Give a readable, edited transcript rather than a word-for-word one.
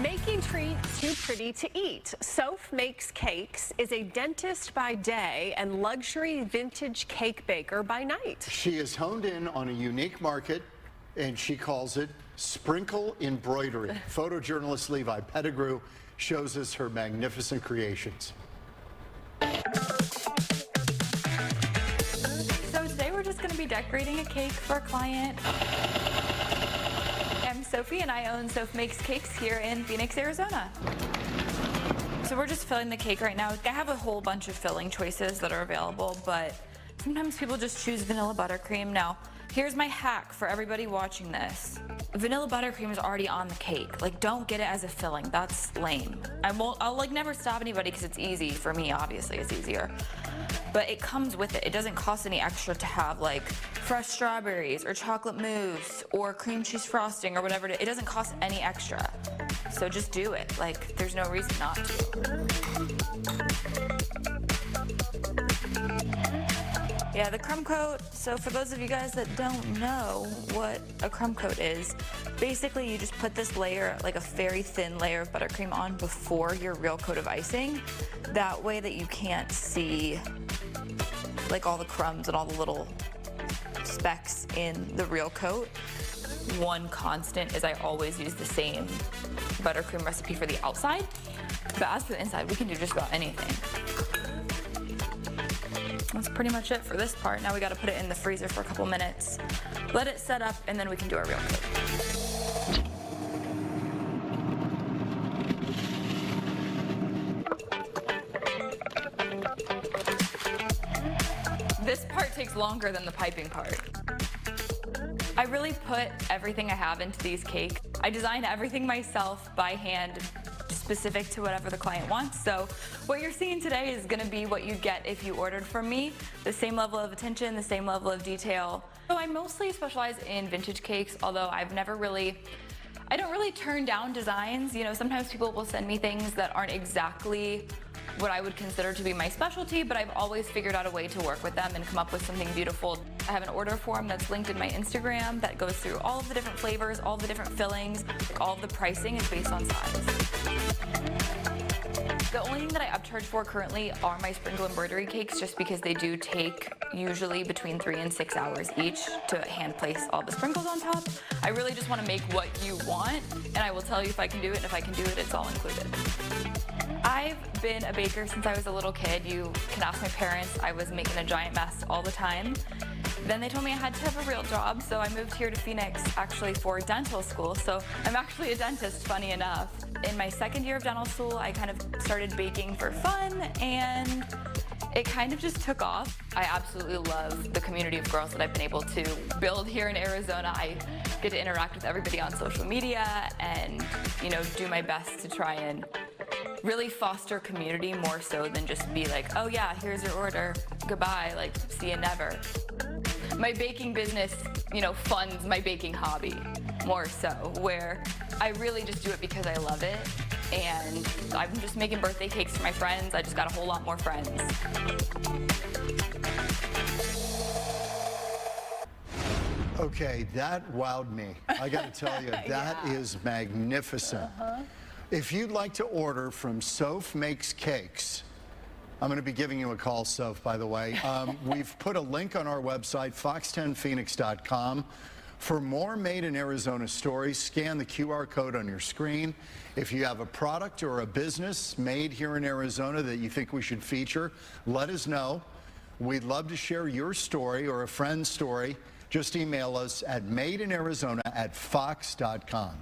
Making treats too pretty to eat. Soph Makes Cakes is a dentist by day and luxury vintage cake baker by night. She is honed in on a unique market, and she calls it sprinkle embroidery. Photojournalist Levi Pettigrew shows us her magnificent creations. So today we're just going to be decorating a cake for a client. I'm Sophie and I own Soph Makes Cakes here in Phoenix, Arizona. So we're just filling the cake right now. I have a whole bunch of filling choices that are available, but sometimes people just choose vanilla buttercream. Now, here's my hack for everybody watching this. Vanilla buttercream is already on the cake. Like, don't get it as a filling. That's lame. I'll like never stop anybody because it's easy. For me, obviously, it's easier. But it comes with it. It doesn't cost any extra to have like fresh strawberries or chocolate mousse or cream cheese frosting or whatever. It doesn't cost any extra. So just do it. Like, there's no reason not to. Yeah, the crumb coat, so for those of you guys that don't know what a crumb coat is, basically you just put this layer, like a very thin layer of buttercream on before your real coat of icing. That way that you can't see like all the crumbs and all the little specks in the real coat. One constant is I always use the same buttercream recipe for the outside, but as for the inside, we can do just about anything. That's pretty much it for this part. Now we got to put it in the freezer for a couple minutes, let it set up, and then we can do our real coat. This part takes longer than the piping part. I really put everything I have into these cakes. I design everything myself by hand, specific to whatever the client wants. So what you're seeing today is going to be what you'd get if you ordered from me. The same level of attention, the same level of detail. So I mostly specialize in vintage cakes, although I don't really turn down designs. You know, sometimes people will send me things that aren't exactly what I would consider to be my specialty, but I've always figured out a way to work with them and come up with something beautiful. I have an order form that's linked in my Instagram that goes through all of the different flavors, all of the different fillings. All of the pricing is based on size. The only thing that I upcharge for currently are my sprinkle embroidery cakes, just because they do take usually between 3 and 6 hours each to hand place all the sprinkles on top. I really just want to make what you want, and I will tell you if I can do it, and if I can do it, it's all included. I've been a baker since I was a little kid. You can ask my parents. I was making a giant mess all the time. Then they told me I had to have a real job, so I moved here to Phoenix actually for dental school. So I'm actually a dentist, funny enough. In my second year of dental school, I kind of started baking for fun, and it kind of just took off. I absolutely love the community of girls that I've been able to build here in Arizona. I get to interact with everybody on social media and, you know, do my best to try and really foster community more so than just be like, oh yeah, here's your order, goodbye, like, see you never. My baking business, you know, funds my baking hobby more so, where I really just do it because I love it. And I'm just making birthday cakes for my friends. I just got a whole lot more friends. Okay, that wowed me. I got to tell you, that is magnificent. If you'd like to order from Soph Makes Cakes, I'm going to be giving you a call, Soph, by the way. We've put a link on our website, fox10phoenix.com. For more Made in Arizona stories, scan the QR code on your screen. If you have a product or a business made here in Arizona that you think we should feature, let us know. We'd love to share your story or a friend's story. Just email us at madeinarizona@fox.com.